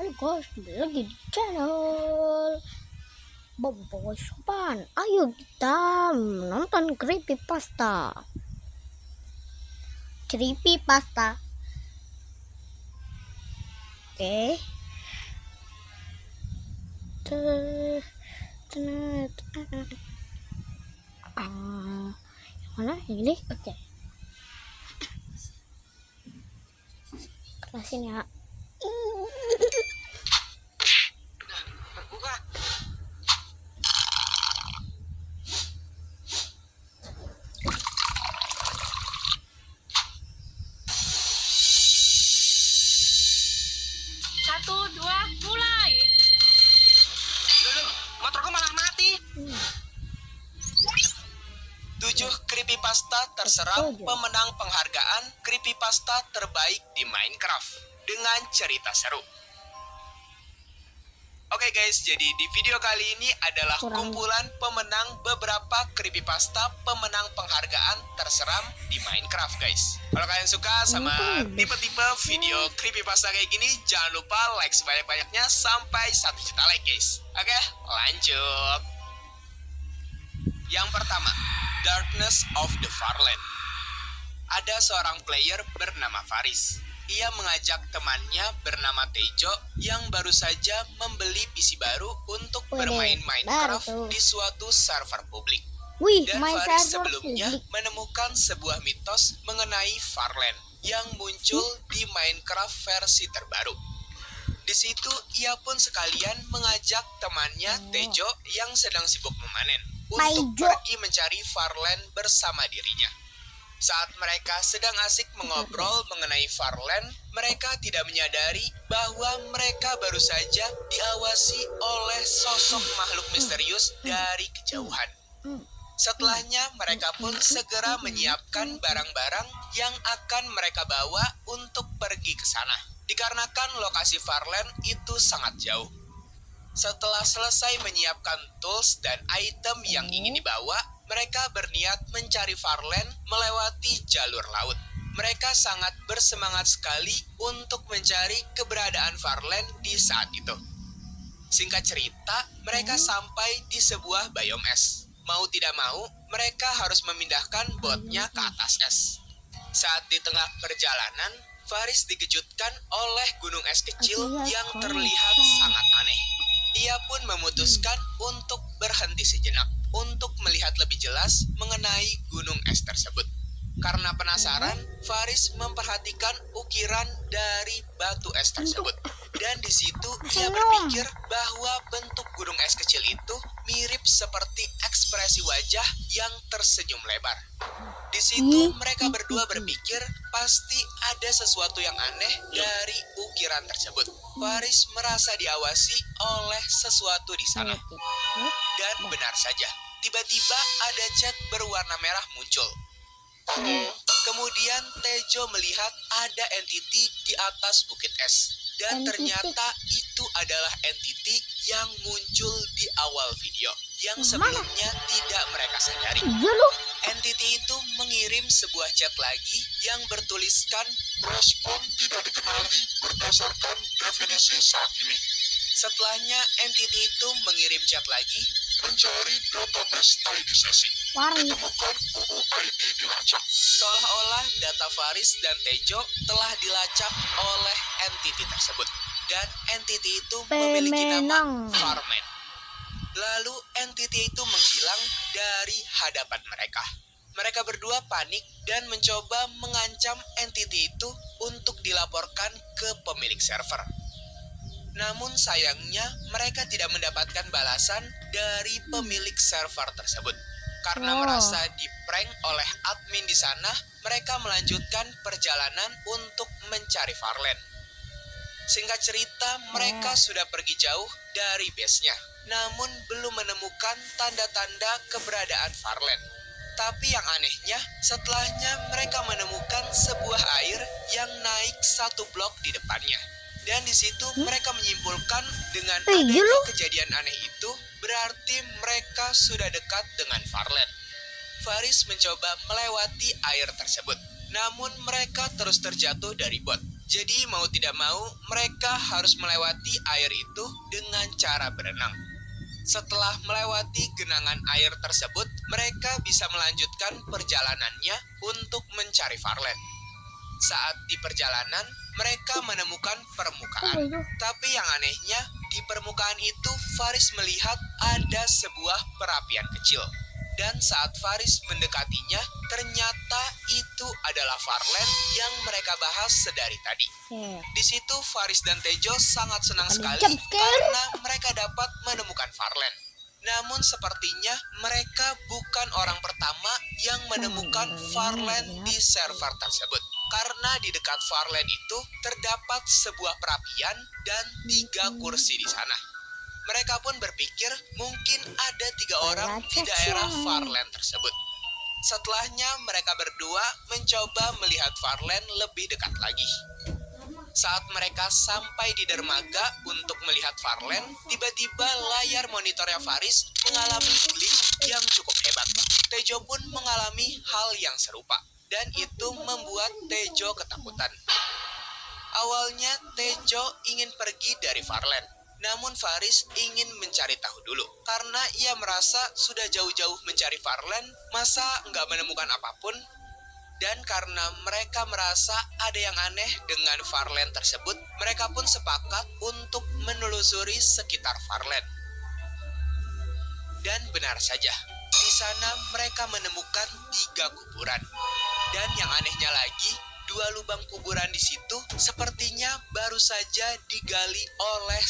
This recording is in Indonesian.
Halo guys, kembali lagi di channel Boboiboy Sopan. Ayo kita menonton creepypasta. Oke. Yang mana ini? Oke. Kerasin ya. Satu, dua, mulai. Motorku malah mati. 7 creepypasta terserap pemenang penghargaan creepypasta terbaik di Minecraft dengan cerita seru. Oke guys, jadi di video kali ini adalah kumpulan pemenang beberapa creepypasta pemenang penghargaan terseram di Minecraft guys. Kalau kalian suka sama tipe-tipe video creepypasta kayak gini, jangan lupa like sebanyak-banyaknya sampai 1 juta like guys. Oke, lanjut. Yang pertama, Darkness of the Farland. Ada seorang player bernama Faris. Ia mengajak temannya bernama Tejo yang baru saja membeli PC baru untuk bermain Minecraft di suatu server publik. Dan Faris sebelumnya menemukan sebuah mitos mengenai Farland yang muncul di Minecraft versi terbaru. Di situ ia pun sekalian mengajak temannya Tejo yang sedang sibuk memanen untuk pergi mencari Farland bersama dirinya. Saat mereka sedang asik mengobrol mengenai Farland, mereka tidak menyadari bahwa mereka baru saja diawasi oleh sosok makhluk misterius dari kejauhan. Setelahnya, mereka pun segera menyiapkan barang-barang yang akan mereka bawa untuk pergi ke sana, dikarenakan lokasi Farland itu sangat jauh. Setelah selesai menyiapkan tools dan item yang ingin dibawa, mereka berniat mencari Farland melewati jalur laut. Mereka sangat bersemangat sekali untuk mencari keberadaan Farland di saat itu. Singkat cerita, mereka sampai di sebuah biome es. Mau tidak mau, mereka harus memindahkan botnya ke atas es. Saat di tengah perjalanan, Faris dikejutkan oleh gunung es kecil yang terlihat sangat aneh. Ia pun memutuskan untuk berhenti sejenak untuk melihat lebih jelas mengenai gunung es tersebut. Karena penasaran, Faris memperhatikan ukiran dari batu es tersebut. Dan di situ ia berpikir bahwa bentuk gunung es kecil itu mirip seperti ekspresi wajah yang tersenyum lebar. Di situ mereka berdua berpikir pasti ada sesuatu yang aneh dari ukiran tersebut. Faris merasa diawasi oleh sesuatu di sana. Dan benar saja, tiba-tiba ada cat berwarna merah muncul. Kemudian Tejo melihat ada entity di atas bukit es. Dan ternyata itu adalah entity yang muncul di awal video, yang sebelumnya tidak mereka sadari. Entity itu mengirim sebuah chat lagi yang bertuliskan respon tidak dikenali berdasarkan definisi saat ini. Setelahnya entity itu mengirim chat lagi mencari database ID sesi. Menemukan UUID dilacak. Seolah-olah data Faris dan Tejo telah dilacak oleh entity tersebut. Dan entity itu memiliki nama Farman. Lalu entity itu menghilang dari hadapan mereka. Mereka berdua panik dan mencoba mengancam entity itu untuk dilaporkan ke pemilik server. Namun sayangnya mereka tidak mendapatkan balasan dari pemilik server tersebut. Karena merasa di-prank oleh admin di sana, mereka melanjutkan perjalanan untuk mencari Farland. Singkat cerita, mereka sudah pergi jauh dari base-nya, namun belum menemukan tanda-tanda keberadaan Farland. Tapi yang anehnya, setelahnya mereka menemukan sebuah air yang naik 1 blok di depannya. Dan di situ mereka menyimpulkan dengan adanya kejadian aneh itu, berarti mereka sudah dekat dengan Farland. Faris mencoba melewati air tersebut, namun mereka terus terjatuh dari bot. Jadi mau tidak mau, mereka harus melewati air itu dengan cara berenang. Setelah melewati genangan air tersebut, mereka bisa melanjutkan perjalanannya untuk mencari Farland. Saat di perjalanan, mereka menemukan permukaan. Apa itu? Tapi yang anehnya, di permukaan itu Faris melihat ada sebuah perapian kecil. Dan saat Faris mendekatinya, ternyata itu adalah Farland yang mereka bahas sedari tadi. Oke. Di situ Faris dan Tejo sangat senang Ada sekali jump scare. karena mereka dapat menemukan Farland. Namun sepertinya mereka bukan orang pertama yang menemukan Farland di server tersebut. Karena di dekat Farland itu terdapat sebuah perapian dan 3 kursi di sana. Mereka pun berpikir mungkin ada 3 orang di daerah Farland tersebut. Setelahnya mereka berdua mencoba melihat Farland lebih dekat lagi. Saat mereka sampai di dermaga untuk melihat Farland, tiba-tiba layar monitornya Faris mengalami glitch yang cukup hebat. Tejo pun mengalami hal yang serupa, dan itu membuat Tejo ketakutan. Awalnya Tejo ingin pergi dari Farland, namun Faris ingin mencari tahu dulu. Karena ia merasa sudah jauh-jauh mencari Farland, masa nggak menemukan apapun? Dan karena mereka merasa ada yang aneh dengan Farland tersebut, mereka pun sepakat untuk menelusuri sekitar Farland. Dan benar saja, di sana mereka menemukan 3 kuburan. Dan yang anehnya lagi, 2 lubang kuburan di situ sepertinya baru saja digali oleh